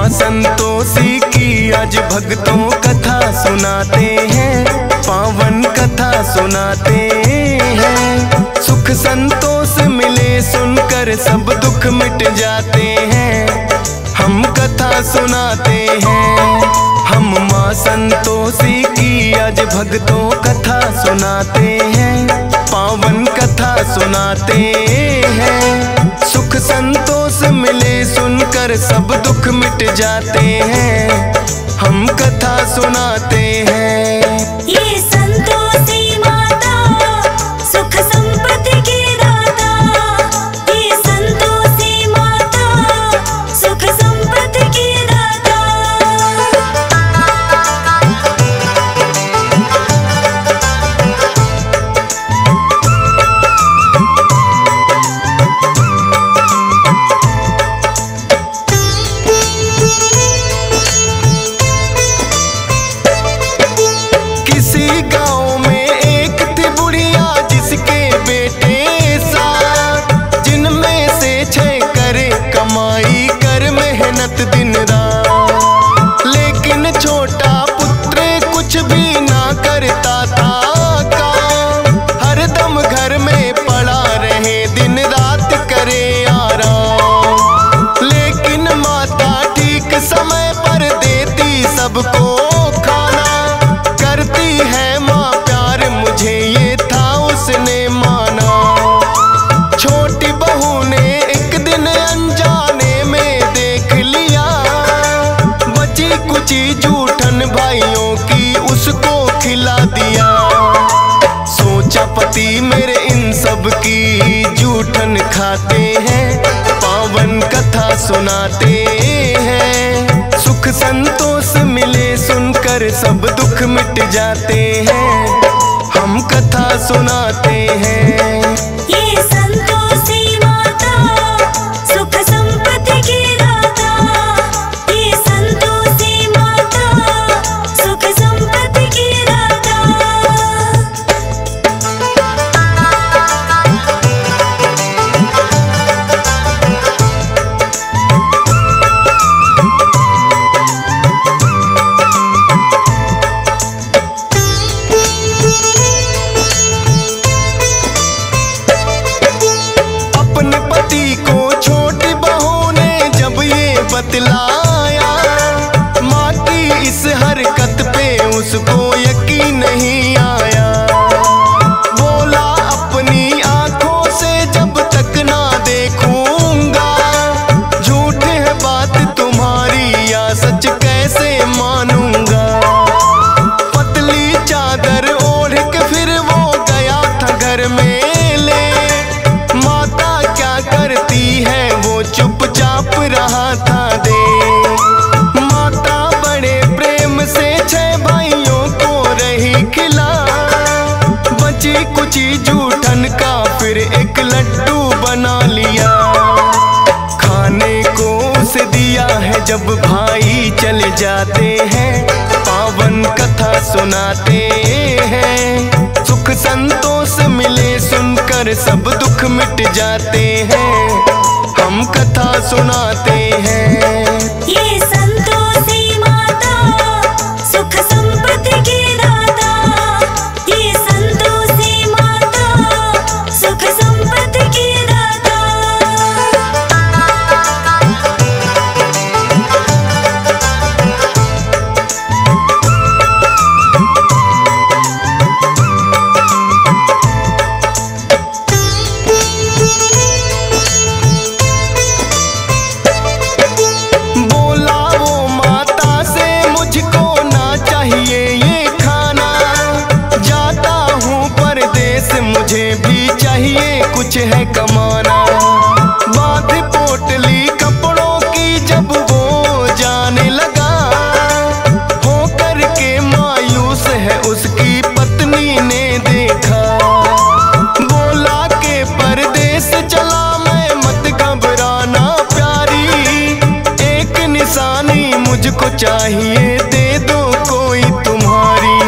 माँ संतोषी की आज भक्तों कथा सुनाते हैं, पावन कथा सुनाते हैं। सुख संतोष मिले सुनकर सब दुख मिट जाते हैं, हम कथा सुनाते हैं। हम माँ संतोषी की आज भक्तों कथा सुनाते हैं, पावन कथा सुनाते हैं। सुख संतोष मिले सुनकर सब दुख मिट जाते हैं, हम कथा सुनाते हैं। ये संतोषी माता सुख संपत्ति की दाता, ये संतोषी माता सुख संपत्ति की दाता। दिन रात लेकिन छोटा पुत्र कुछ भी ना करता था काम, हरदम घर में पड़ा रहे दिन रात करे आराम। लेकिन माता ठीक समय पर देती सबको खाना, करती है माँ प्यार मुझे ये था उसने माना। छोटी बहू ने एक दिन अनजाने में देख लिया, बची कुची जूठन भाइयों की उसको खिला दिया। सोचा पति मेरे इन सब की जूठन खाते हैं, पावन कथा सुनाते हैं। सुख संतोष मिले सुनकर सब दुख मिट जाते हैं, हम कथा सुनाते हैं। ये संतोषी माता सुख संपत्ति की दाता, ये संतोषी माता सुख संपत्ति की दाता। बतलाया माँ की इस हरकत पे उसको यकीन नहीं आया। बोला अपनी आंखों से जब तक ना देखूंगा, झूठ है बात तुम्हारी या सच कैसे मानूंगा। पतली चादर ओढ़ के फिर वो गया था घर में ले, माता क्या करती है वो चुपचाप रहा था। माता बड़े प्रेम से 6 भाइयों को रही खिला, बची कुची जूठन का फिर एक लड्डू बना लिया। खाने को उसे दिया है जब भाई चले जाते हैं, पावन कथा सुनाते हैं। सुख संतोष मिले सुनकर सब दुख मिट जाते हैं, हम कथा सुनाते हैं। ये संतोषी माता सुख संपत्ति की दाता, ये संतोषी माता सुख संपत्ति की दाता। मुझे भी चाहिए कुछ है कमाना। बात पोटली कपड़ों की जब वो जाने लगा, हो करके मायूस है उसकी पत्नी ने देखा। बोला के परदेस चला मैं मत घबराना प्यारी, एक निशानी मुझको चाहिए दे दो कोई तुम्हारी।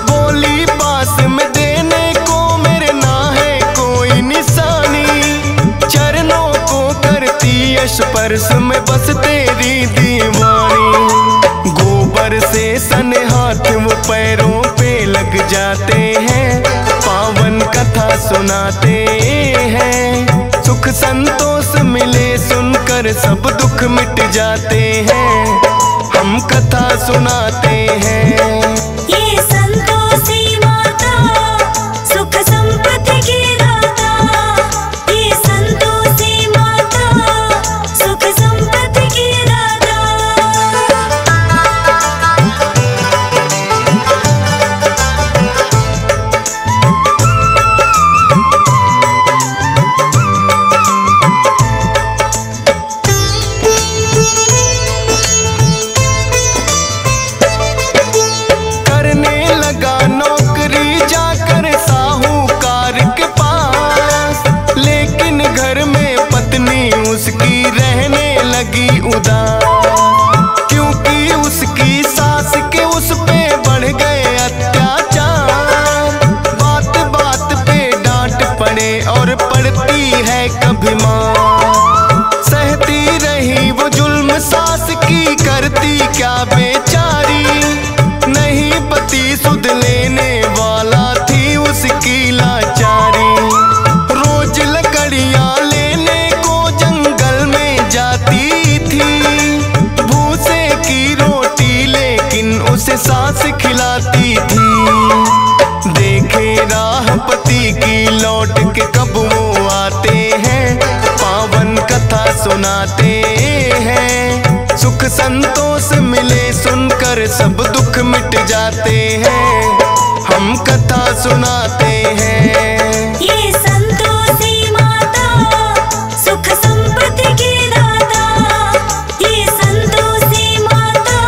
बोली पास में देने को मेरे ना है कोई निशानी, चरणों को करती स्पर्श में बस तेरी दीवार। सुनाते हैं। सुख संतोष मिले सुनकर सब दुख मिट जाते हैं। हम कथा सुनाते हैं। ये संतोषी माता सुख संपत्ति की दाता। ये संतोषी माता सुख संपत्ति की दाता। उसकी रहने लगी उदास, क्योंकि उसकी सास के उस पे बढ़ गए अत्याचार। बात बात पे डांट पड़े और पड़ती है कभी मार। सहती रही वो जुल्म सास की, करती क्या बेचारी। नहीं पति सुध लेने वाला थी उसकी लाचारी। रोज लकड़ियां लेने को जंगल में जाती थी। भूसे की रोटी लेकिन उसे सास खिलाती थी। देखे राह पति की लौट के कब वो आते हैं। पावन कथा सुनाते हैं। सुख संतोष मिले सुनकर सब दुख मिट जाते हैं। हम कथा सुनाते हैं। ये संतोषी माता सुख संपत्ति की दाता। ये संतोषी माता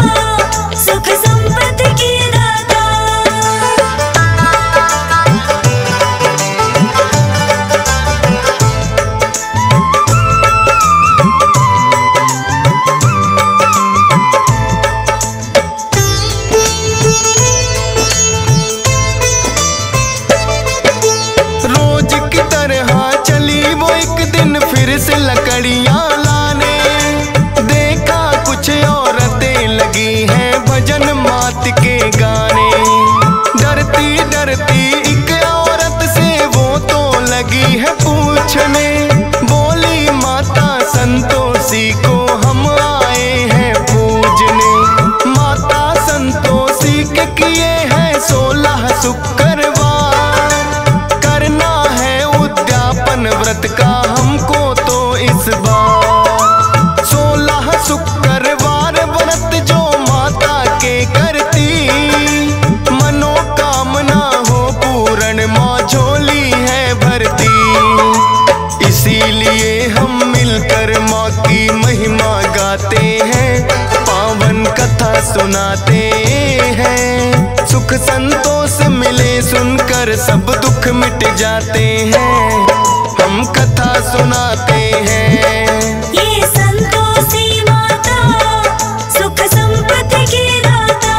सुख संपत्ति की दाता। रोज की तरह चली वो एक दिन फिर से लकड़ियां लाने। देखा कुछ औरतें लगी हैं भजन मात के गाने। डरती डरती एक औरत से वो तो लगी है पूछने। बोली माता संतोषी को हम आए हैं पूजने। माता संतोषी के किए हैं 16 शुक्रवार। करना है उद्यापन व्रत का हमको तो इस बार। 16 शुक्रवार व्रत जो माता के करती। मनोकामना हो पूर्ण माँ झोली है भरती। इसीलिए हम मिलकर माँ की महिमा गाते हैं। पावन कथा सुनाते हैं। सुख संतोष मिले सुनकर सब दुख मिट जाते हैं। हम कथा सुनाते हैं। ये संतोषी माता सुख संपत्ति की दाता।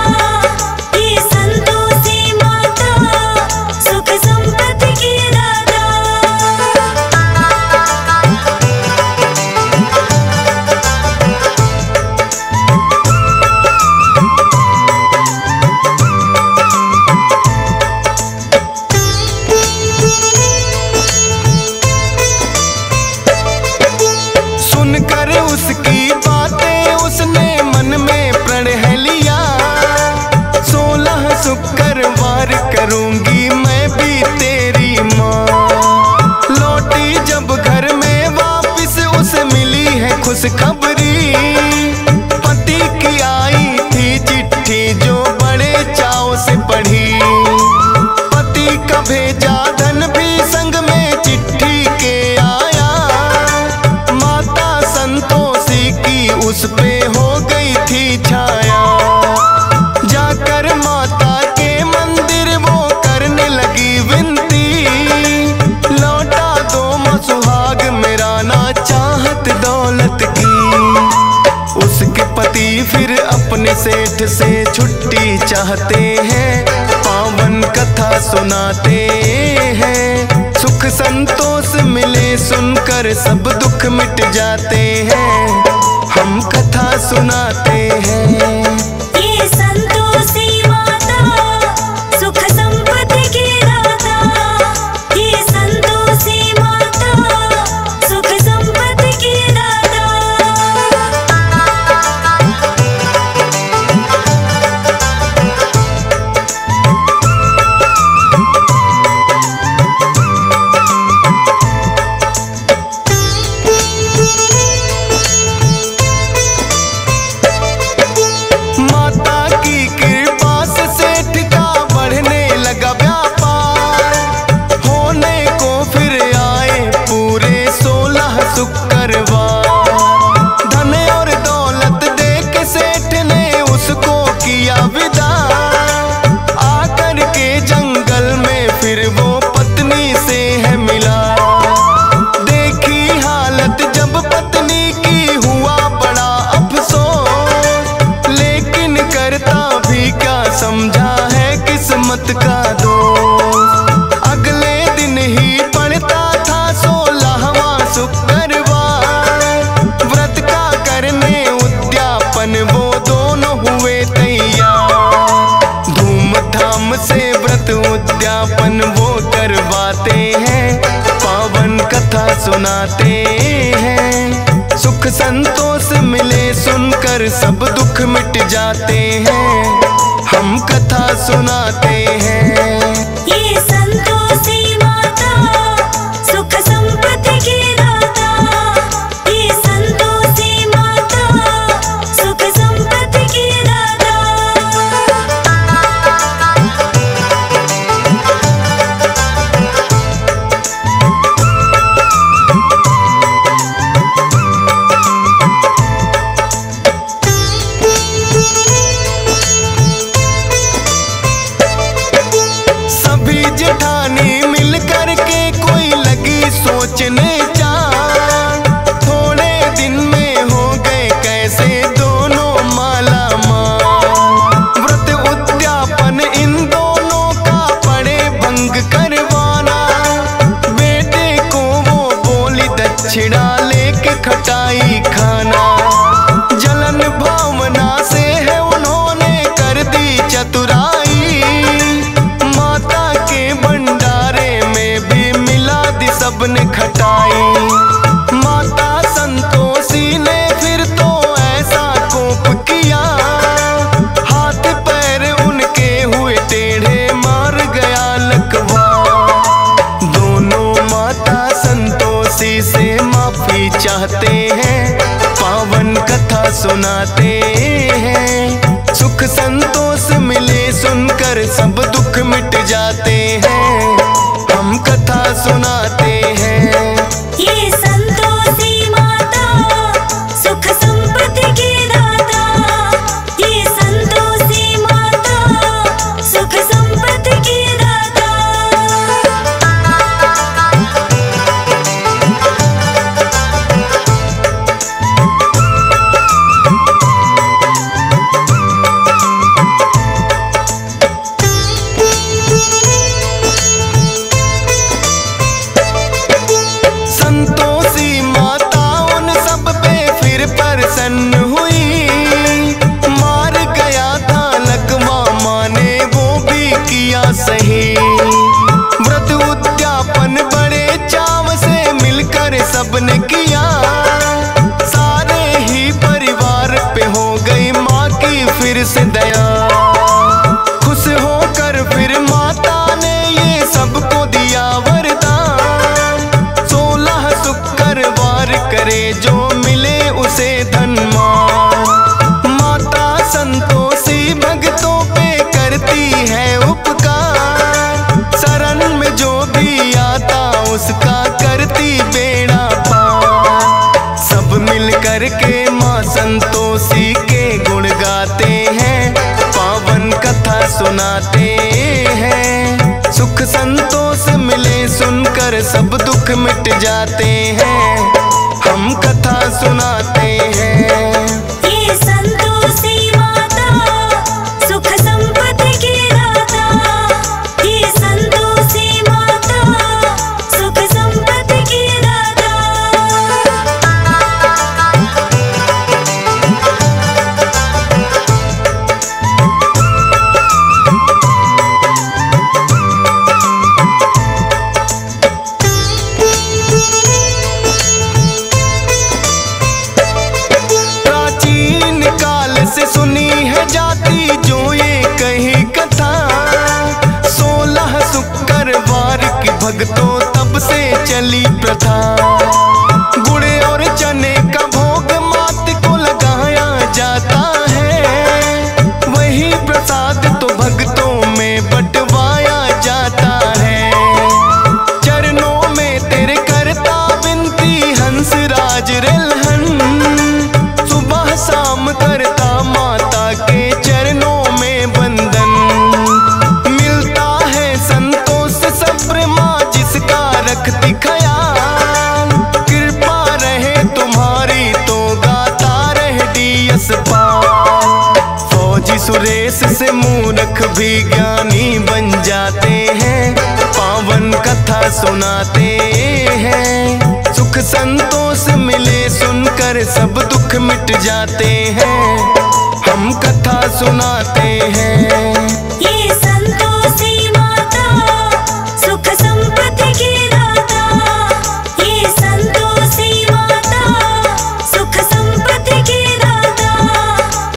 ये संतोषी माता सुख संपत्ति की दाता। सुनकर उसकी बातें उसने मन में प्रण लिया। 16 शुक्रवार करूंगी मैं भी तेरी माँ। लौटी जब घर में वापस उसे मिली है खुशखबरी। पति की आई थी चिट्ठी जो बड़े चाव से पढ़ी। पति का भेजा धन भी संग में चिट्ठी के आया। माता संतोषी की उस पे हो गई थी छाया। जाकर माता के मंदिर वो करने लगी विनती। लौटा दो माँ सुहाग मेरा ना चाहत दौलत की। उसके पति फिर अपने सेठ से छुट्टी चाहते हैं। पावन कथा सुनाते हैं। सुख संतोष मिले सुनकर सब दुख मिट जाते हैं। हम कथा सुनाते हैं। ये संतोषी माता सुख संपत्ति की दाता। ये समझा है किस्मत का दोष। अगले दिन ही पड़ता था 16वां शुक्रवार, व्रत का करने उद्यापन वो दोनों हुए तैयार। धूमधाम से व्रत उद्यापन वो करवाते हैं, पावन कथा सुनाते हैं। सुख संतोष मिले सुनकर सब दुख मिट जाते हैं, हम कथा सुनाते हैं। ये संतोषी माता सुख संपत्ति की दाता, ये संतोषी माता सुख संपत्ति की दाता। सभी जेठानी मिल कर के कोई लगी सोचने चार, थोड़े दिन में हो गए कैसे दोनों माला माल। व्रत उद्यापन इन दोनों का पड़े भंग करवाना, बेटे को वो बोली दक्षिणा लेके खटाई खाना। जलन भावना से है उन्होंने कर दी चतुराई, माता के भंडारे में भी मिला दी सबने खटाई। माता संतोषी ने फिर तो ऐसा कोप किया, हाथ पैर उनके हुए टेढ़े मार गया लकवा। दोनों माता संतोषी से माफी चाहते हैं, पावन कथा सुनाते हैं। सुख संतोष मिले सुनकर सब दुख मिट जाते हैं, हम कथा सुनाते हैं। ये संतोषी माता सुख संपत्ति की दाता, ये संतोषी माता सुख संपत्ति की दाता। संतोषी माता उन सब पे फिर प्रसन्न हुई, मार गया था लकवा माँ ने वो भी किया सही। व्रत उद्यापन बड़े चाव से मिलकर सबने किया, सारे ही परिवार पे हो गई माँ की फिर से दया। खुश होकर फिर माता ने ये सबको दिया वरदान, 16 शुक्रवार करे जो मिले उसे धनमान। माता संतोषी भक्तों पे करती है उपकार, शरण में जो भी आता उसका करती बेड़ा पार। सब मिल कर के माँ संतोषी के गुण गाते हैं, पावन कथा सुनाते हैं। सुख संतोष मिले सुनकर सब दुख मिट जाते हैं, हम कथा सुनाते हैं। ये संतोषी माता सुख संपत्ति की दाता, ये संतोषी माता सुख संपत्ति की दाता। प्राचीन काल से सुनी है जाती जो ये कही कथा, 16 शुक्रवार की भक्तों तब से चली प्रथा। गुड़ और चने का भोग मात को लगाया जाता है, वही प्रसाद तो भक्तों में बंटवाया जाता है। चरणों में तेरे करता विनती हंसराज रेलहन, सुबह शाम करता माता के चरणों में वंदन। मिलता है संतोष सब्र माँ जिसका रखती ख्याल, सुरेश से मूर्ख भी ज्ञानी बन जाते हैं, पावन कथा सुनाते हैं। सुख संतोष मिले सुनकर सब दुख मिट जाते हैं, हम कथा सुनाते हैं।